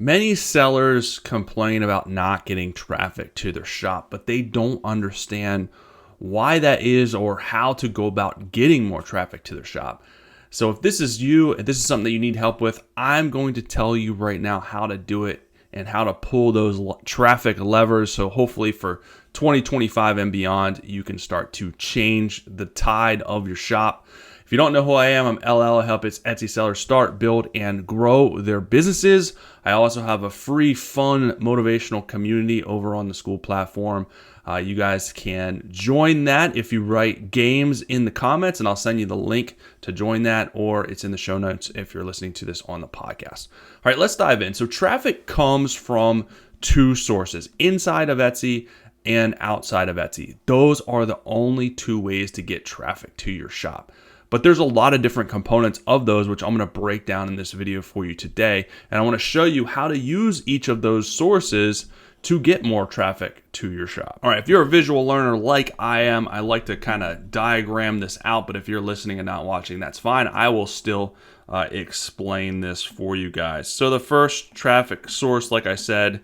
Many sellers complain about not getting traffic to their shop, but they don't understand why that is or how to go about getting more traffic to their shop. So if this is you, if this is something that you need help with, I'm going to tell you right now how to do it and how to pull those traffic levers. So hopefully for 2025 and beyond, you can start to change the tide of your shop. If you don't know who I am, I'm LL. I help Etsy sellers start, build, and grow their businesses. I also have a free, fun, motivational community over on the School platform. You guys can join that if you write games in the comments, and I'll send you the link to join that, or it's in the show notes if you're listening to this on the podcast. All right, let's dive in. So traffic comes from two sources, inside of Etsy and outside of Etsy. Those are the only two ways to get traffic to your shop. But there's a lot of different components of those, which I'm going to break down in this video for you today. And I want to show you how to use each of those sources to get more traffic to your shop. All right, if you're a visual learner like I am, I like to kind of diagram this out, but if you're listening and not watching, that's fine. I will still explain this for you guys. So the first traffic source, like I said,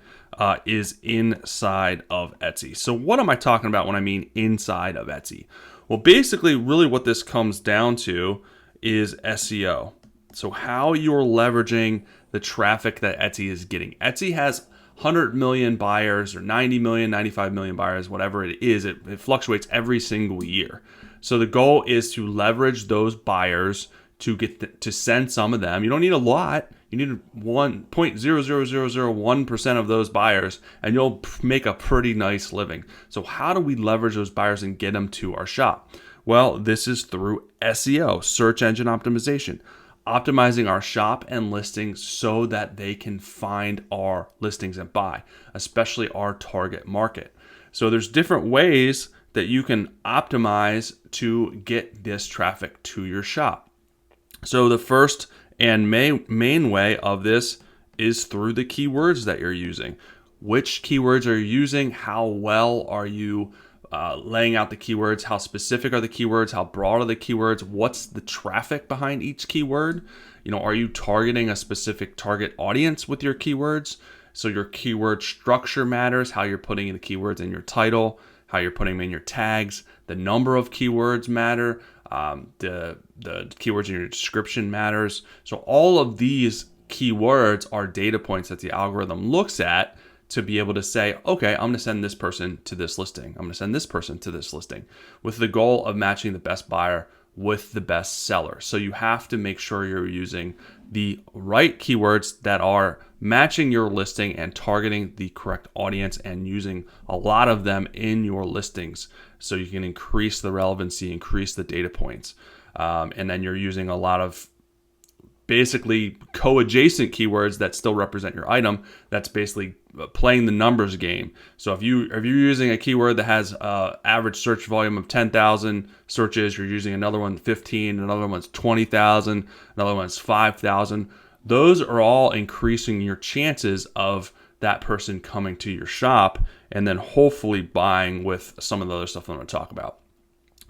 is inside of Etsy. So what am I talking about when I mean inside of Etsy? Well, basically, really what this comes down to is SEO. So how you're leveraging the traffic that Etsy is getting. Etsy has 100 million buyers or 90 million, 95 million buyers, whatever it is. It fluctuates every single year. So the goal is to leverage those buyers to get to send some of them. You don't need a lot. You need 1.00001% of those buyers, and you'll make a pretty nice living. So how do we leverage those buyers and get them to our shop? Well, this is through SEO, search engine optimization, optimizing our shop and listings so that they can find our listings and buy, especially our target market. So there's different ways that you can optimize to get this traffic to your shop. So the first and main way of this is through the keywords that you're using. Which keywords are you using? How well are you laying out the keywords? How specific are the keywords? How broad are the keywords? What's the traffic behind each keyword? Are you targeting a specific target audience with your keywords? So your keyword structure matters, how you're putting the keywords in your title, how you're putting them in your tags. The number of keywords matter. The keywords in your description matters. So all of these keywords are data points that the algorithm looks at to be able to say, okay, I'm going to send this person to this listing. I'm going to send this person to this listing, with the goal of matching the best buyer with the best seller. So you have to make sure you're using the right keywords that are matching your listing and targeting the correct audience, and using a lot of them in your listings so you can increase the relevancy, increase the data points. And then you're using a lot of basically co-adjacent keywords that still represent your item. That's basically playing the numbers game. So if you're using a keyword that has average search volume of 10,000 searches, you're using another one 15, another one's 20,000, another one's 5,000. Those are all increasing your chances of that person coming to your shop and then hopefully buying with some of the other stuff I'm going to talk about.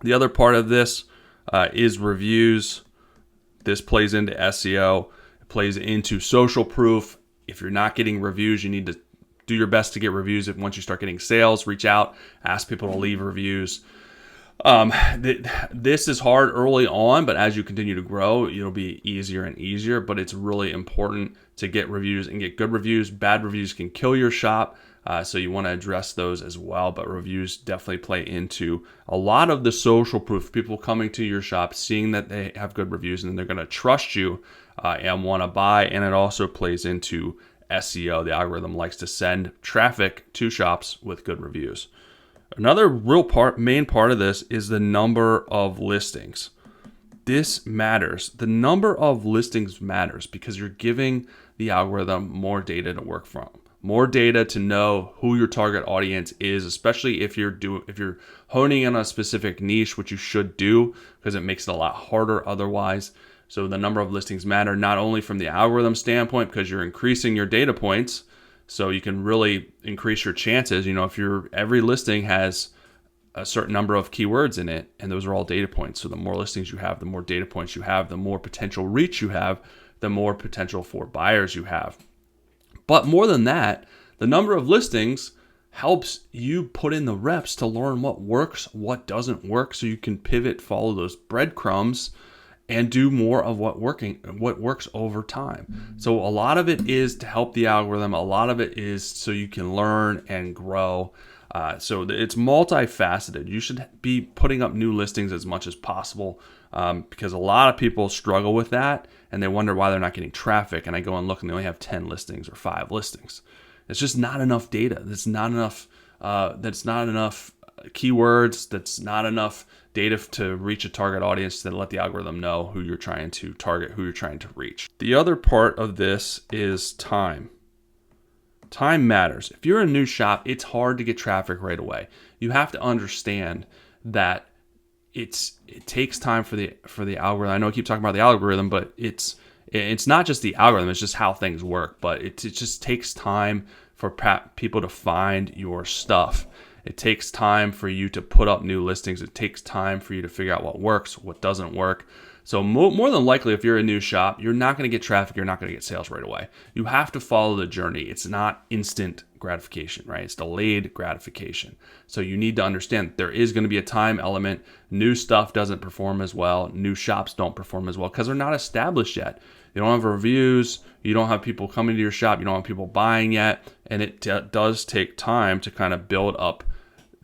The other part of this is reviews. This plays into SEO. It plays into social proof. If you're not getting reviews, you need to do your best to get reviews. If once you start getting sales, reach out, ask people to leave reviews. This is hard early on, but as you continue to grow, it'll be easier and easier. But it's really important to get reviews and get good reviews. Bad reviews can kill your shop, so you want to address those as well. But reviews definitely play into a lot of the social proof. People coming to your shop, seeing that they have good reviews, and they're going to trust you and want to buy. And it also plays into SEO. The algorithm likes to send traffic to shops with good reviews. Another main part of this is the number of listings. This matters. The number of listings matters because you're giving the algorithm more data to work from, more data to know who your target audience is, especially if you're honing in on a specific niche, which you should do because it makes it a lot harder otherwise. So the number of listings matter not only from the algorithm standpoint because you're increasing your data points, so you can really increase your chances. If every listing has a certain number of keywords in it, and those are all data points. So the more listings you have, the more data points you have, the more potential reach you have, the more potential for buyers you have. But more than that, the number of listings helps you put in the reps to learn what works, what doesn't work, so you can pivot, follow those breadcrumbs, and do more of what works over time. So a lot of it is to help the algorithm. A lot of it is so you can learn and grow. So it's multifaceted. You should be putting up new listings as much as possible, because a lot of people struggle with that and they wonder why they're not getting traffic. And I go and look and they only have 10 listings or 5 listings. It's just not enough data. That's not enough. That's not enough keywords. That's not enough data to reach a target audience to let the algorithm know who you're trying to target, who you're trying to reach. The other part of this is time. Time matters. If you're a new shop, it's hard to get traffic right away. You have to understand that it takes time for the algorithm. I know I keep talking about the algorithm, but it's not just the algorithm, it's just how things work. But it just takes time for people to find your stuff. It takes time for you to put up new listings. It takes time for you to figure out what works, what doesn't work. So more than likely, if you're a new shop, you're not going to get traffic. You're not going to get sales right away. You have to follow the journey. It's not instant gratification, right? It's delayed gratification. So you need to understand that there is going to be a time element. New stuff doesn't perform as well. New shops don't perform as well because they're not established yet. You don't have reviews. You don't have people coming to your shop. You don't have people buying yet. And it does take time to kind of build up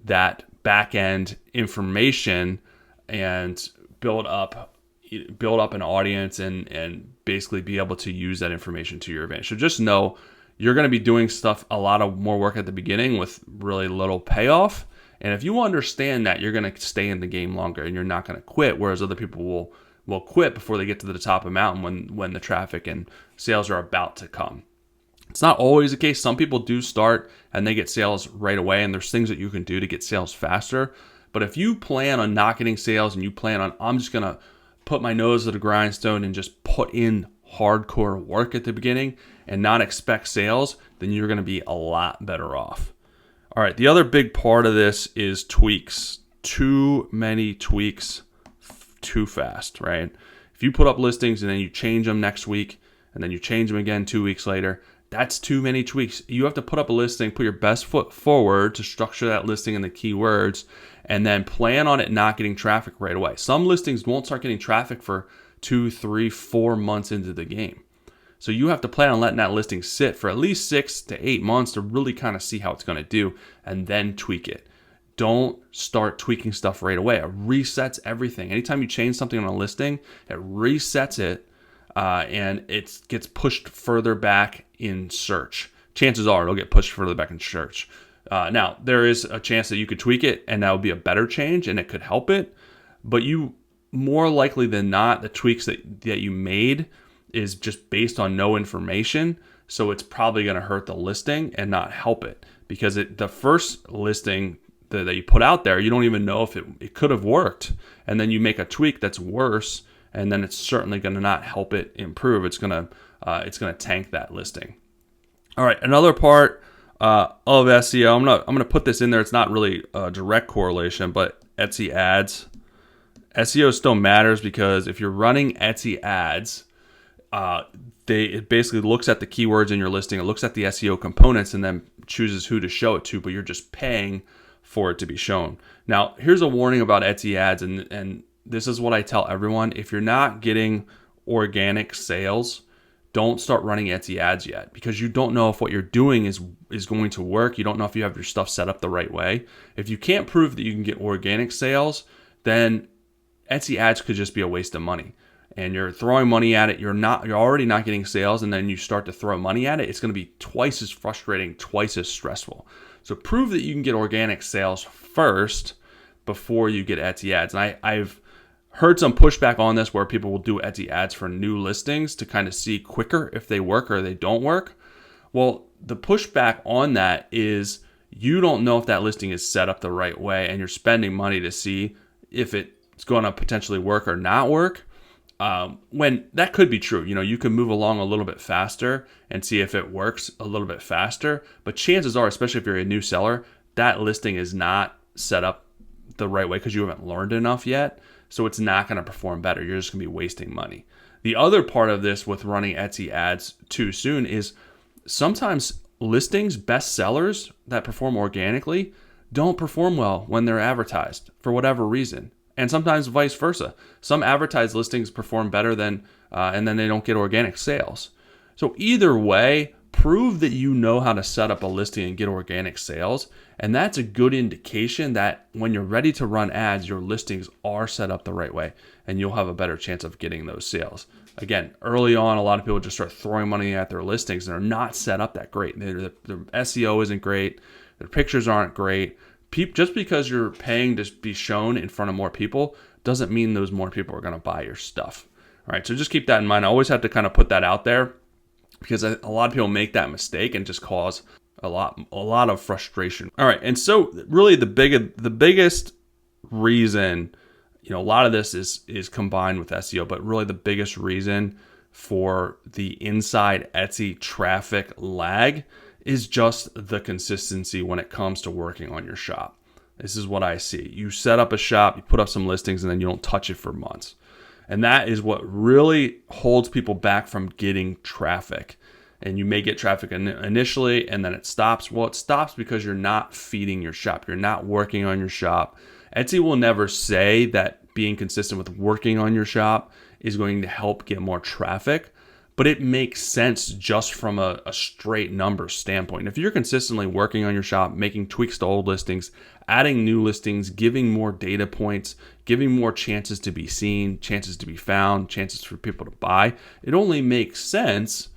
that back end information and build up an audience and basically be able to use that information to your advantage. So just know you're going to be doing a lot of more work at the beginning with really little payoff. And if you understand that, you're going to stay in the game longer and you're not going to quit, whereas other people will quit before they get to the top of the mountain when the traffic and sales are about to come. It's not always the case. Some people do start and they get sales right away, and there's things that you can do to get sales faster. But if you plan on not getting sales and you plan on, I'm just going to put my nose to the grindstone and just put in hardcore work at the beginning and not expect sales, then you're going to be a lot better off. All right, the other big part of this is tweaks. Too many tweaks too fast, right? If you put up listings and then you change them next week and then you change them again 2 weeks later, that's too many tweaks. You have to put up a listing, put your best foot forward to structure that listing and the keywords, and then plan on it not getting traffic right away. Some listings won't start getting traffic for 2, 3, 4 months into the game. So you have to plan on letting that listing sit for at least 6 to 8 months to really kind of see how it's going to do and then tweak it. Don't start tweaking stuff right away. It resets everything. Anytime you change something on a listing, it resets it and it gets pushed further back in search. Chances are it'll get pushed further back in search. Now, there is a chance that you could tweak it and that would be a better change and it could help it. But you, more likely than not, the tweaks that you made is just based on no information. So it's probably going to hurt the listing and not help it, because the first listing that you put out there, you don't even know if it could have worked. And then you make a tweak that's worse, and then it's certainly going to not help it improve. It's going to tank that listing. All right, another part of SEO. I'm gonna put this in there. It's not really a direct correlation, but Etsy ads. SEO still matters because if you're running Etsy ads, it basically looks at the keywords in your listing. It looks at the SEO components and then chooses who to show it to. But you're just paying for it to be shown. Now, here's a warning about Etsy ads, and this is what I tell everyone: if you're not getting organic sales, don't start running Etsy ads yet, because you don't know if what you're doing is going to work. You don't know if you have your stuff set up the right way. If you can't prove that you can get organic sales, then Etsy ads could just be a waste of money. And you're throwing money at it. You're already not getting sales, and then you start to throw money at it. It's going to be twice as frustrating, twice as stressful. So prove that you can get organic sales first before you get Etsy ads. And I've heard some pushback on this where people will do Etsy ads for new listings to kind of see quicker if they work or they don't work. Well, the pushback on that is you don't know if that listing is set up the right way, and you're spending money to see if it's going to potentially work or not work. When that could be true, you can move along a little bit faster and see if it works a little bit faster. But chances are, especially if you're a new seller, that listing is not set up the right way because you haven't learned enough yet. So it's not going to perform better. You're just going to be wasting money. The other part of this with running Etsy ads too soon is sometimes listings, best sellers that perform organically don't perform well when they're advertised for whatever reason. And sometimes vice versa. Some advertised listings perform better than, and then they don't get organic sales. So either way, prove that you know how to set up a listing and get organic sales. And that's a good indication that when you're ready to run ads, your listings are set up the right way and you'll have a better chance of getting those sales. Again, early on, a lot of people just start throwing money at their listings and they're not set up that great. Their SEO isn't great. Their pictures aren't great. Just because you're paying to be shown in front of more people doesn't mean those more people are going to buy your stuff. All right, so just keep that in mind. I always have to kind of put that out there because a lot of people make that mistake and just cause a lot of frustration. All right, and so really the biggest reason, a lot of this is combined with SEO, but really the biggest reason for the inside Etsy traffic lag is just the consistency when it comes to working on your shop. This is what I see. You set up a shop, you put up some listings, and then you don't touch it for months. And that is what really holds people back from getting traffic. And you may get traffic initially, and then it stops. Well, it stops because you're not feeding your shop. You're not working on your shop. Etsy will never say that being consistent with working on your shop is going to help get more traffic. But it makes sense just from a straight number standpoint. If you're consistently working on your shop, making tweaks to old listings, adding new listings, giving more data points, giving more chances to be seen, chances to be found, chances for people to buy, it only makes sense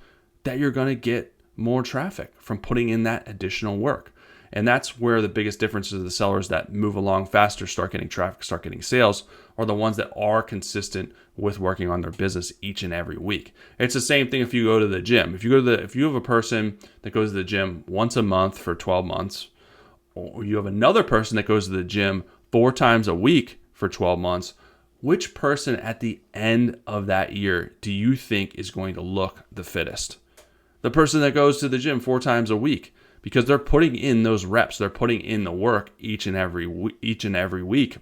that you're going to get more traffic from putting in that additional work. And that's where the biggest difference is. The sellers that move along faster, start getting traffic, start getting sales, are the ones that are consistent with working on their business each and every week. It's the same thing if you go to the gym. If you have a person that goes to the gym once a month for 12 months, or you have another person that goes to the gym 4 times a week for 12 months, which person at the end of that year do you think is going to look the fittest? The person that goes to the gym 4 times a week, because they're putting in those reps, they're putting in the work each and every week.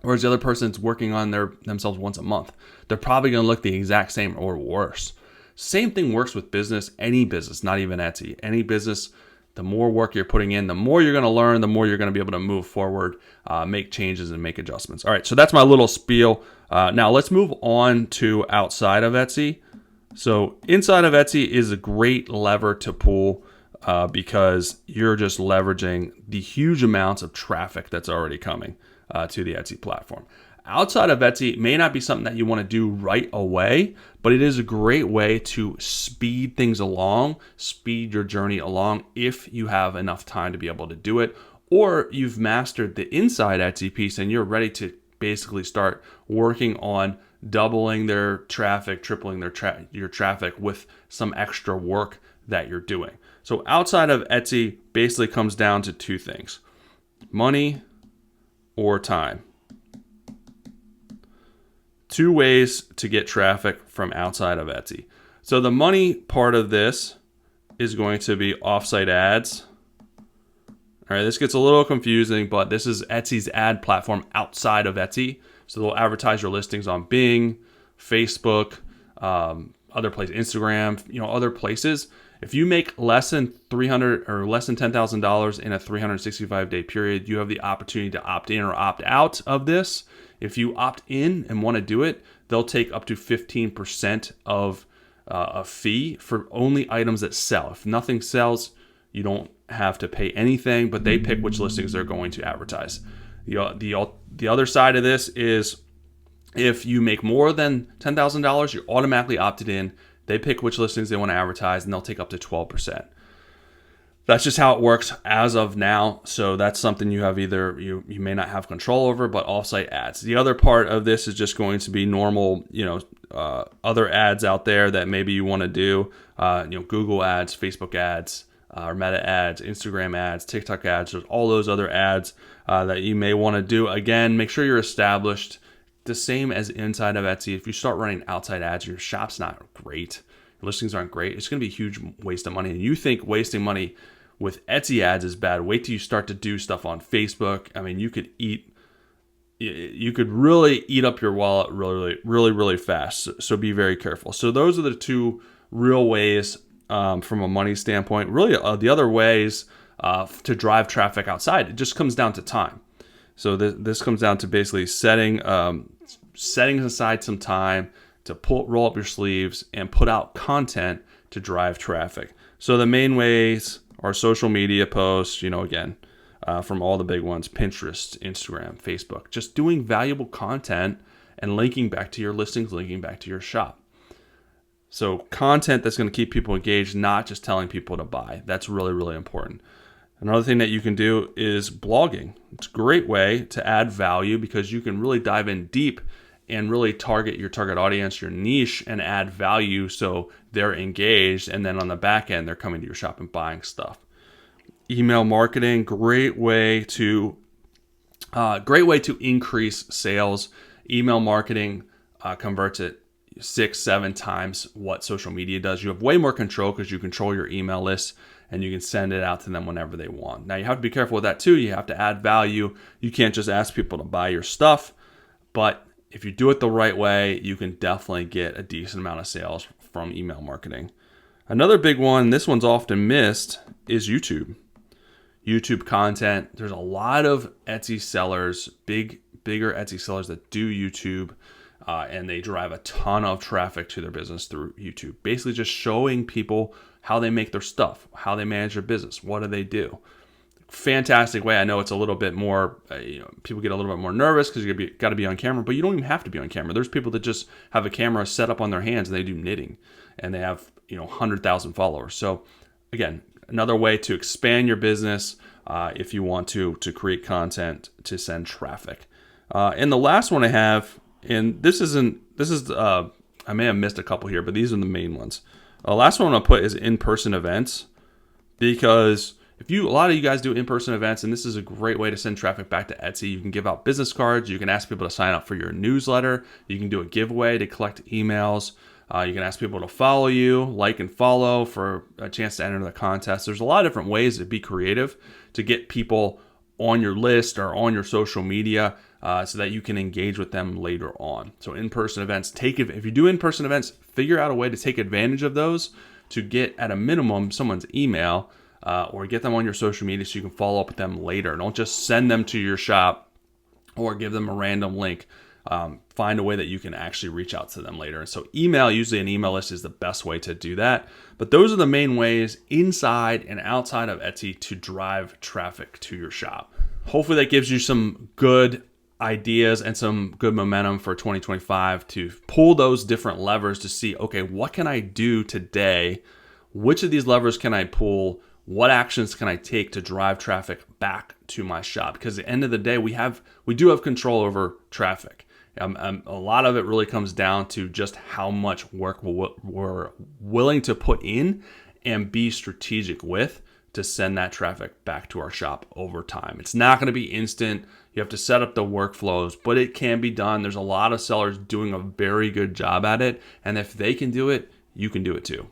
Whereas the other person's working on themselves once a month. They're probably going to look the exact same or worse. Same thing works with business, any business, not even Etsy. Any business, the more work you're putting in, the more you're going to learn, the more you're going to be able to move forward, make changes and make adjustments. All right, so that's my little spiel. Now let's move on to outside of Etsy. So inside of Etsy is a great lever to pull because you're just leveraging the huge amounts of traffic that's already coming to the Etsy platform. Outside of Etsy, it may not be something that you want to do right away, but it is a great way to speed things along, speed your journey along if you have enough time to be able to do it, or you've mastered the inside Etsy piece and you're ready to basically start working on doubling their traffic, tripling your traffic with some extra work that you're doing. So outside of Etsy basically comes down to 2 things: money or time. 2 ways to get traffic from outside of Etsy. So the money part of this is going to be offsite ads. All right, this gets a little confusing, but this is Etsy's ad platform outside of Etsy. So they'll advertise your listings on Bing, Facebook, other places, Instagram, other places. If you make less than $300 or less than $10,000 in a 365-day period, you have the opportunity to opt in or opt out of this. If you opt in and want to do it, they'll take up to 15% of a fee for only items that sell. If nothing sells, you don't have to pay anything, but they pick which listings they're going to advertise. The other side of this is if you make more than $10,000, you're automatically opted in. They pick which listings they want to advertise, and they'll take up to 12%. That's just how it works as of now. So that's something you have you may not have control over, but offsite ads. The other part of this is just going to be normal, other ads out there that maybe you want to do, Google ads, Facebook ads, or Meta ads, Instagram ads, TikTok ads. There's all those other ads that you may want to do. Again, make sure you're established. The same as inside of Etsy. If you start running outside ads, your shop's not great, your listings aren't great, it's going to be a huge waste of money. And you think wasting money with Etsy ads is bad, wait till you start to do stuff on Facebook. I mean, you could really eat up your wallet really, really, really fast. So be very careful. So those are the 2 real ways from a money standpoint. Really, the other ways to drive traffic outside, it just comes down to time. So this comes down to basically setting aside some time to roll up your sleeves and put out content to drive traffic. So the main ways are social media posts, again, from all the big ones, Pinterest, Instagram, Facebook, just doing valuable content and linking back to your listings, linking back to your shop. So content that's going to keep people engaged, not just telling people to buy. That's really, really important. Another thing that you can do is blogging. It's a great way to add value because you can really dive in deep and really target your target audience, your niche, and add value so they're engaged. And then on the back end, they're coming to your shop and buying stuff. Email marketing, great way to increase sales. Email marketing converts at 6-7 times what social media does. You have way more control because you control your email list and you can send it out to them whenever they want. Now you have to be careful with that too. You have to add value. You can't just ask people to buy your stuff, but if you do it the right way, you can definitely get a decent amount of sales from email marketing. Another big one, this one's often missed, is YouTube. YouTube content. There's a lot of Etsy sellers, bigger Etsy sellers that do YouTube, and they drive a ton of traffic to their business through YouTube. Basically just showing people how they make their stuff, how they manage their business, what do they do. Fantastic way. I know it's a little bit more, people get a little bit more nervous because you got to be on camera, but you don't even have to be on camera. There's people that just have a camera set up on their hands and they do knitting and they have, 100,000 followers. So again, another way to expand your business if you want to create content to send traffic. And the last one I have, and I may have missed a couple here, but these are the main ones. The last one I'll put is in-person events, because a lot of you guys do in-person events, and this is a great way to send traffic back to Etsy. You can give out business cards. You can ask people to sign up for your newsletter. You can do a giveaway to collect emails. You can ask people to follow you, like and follow for a chance to enter the contest. There's a lot of different ways to be creative to get people on your list or on your social media so that you can engage with them later on. So in-person events, if you do in-person events, figure out a way to take advantage of those to get at a minimum someone's email or get them on your social media so you can follow up with them later. Don't just send them to your shop or give them a random link. Find a way that you can actually reach out to them later. And so usually an email list is the best way to do that. But those are the main ways inside and outside of Etsy to drive traffic to your shop. Hopefully that gives you some good ideas and some good momentum for 2025 to pull those different levers to see, okay, what can I do today? Which of these levers can I pull? What actions can I take to drive traffic back to my shop? Because at the end of the day, we do have control over traffic. A lot of it really comes down to just how much work we're willing to put in and be strategic with to send that traffic back to our shop over time. It's not going to be instant. You have to set up the workflows, but it can be done. There's a lot of sellers doing a very good job at it. And if they can do it, you can do it too.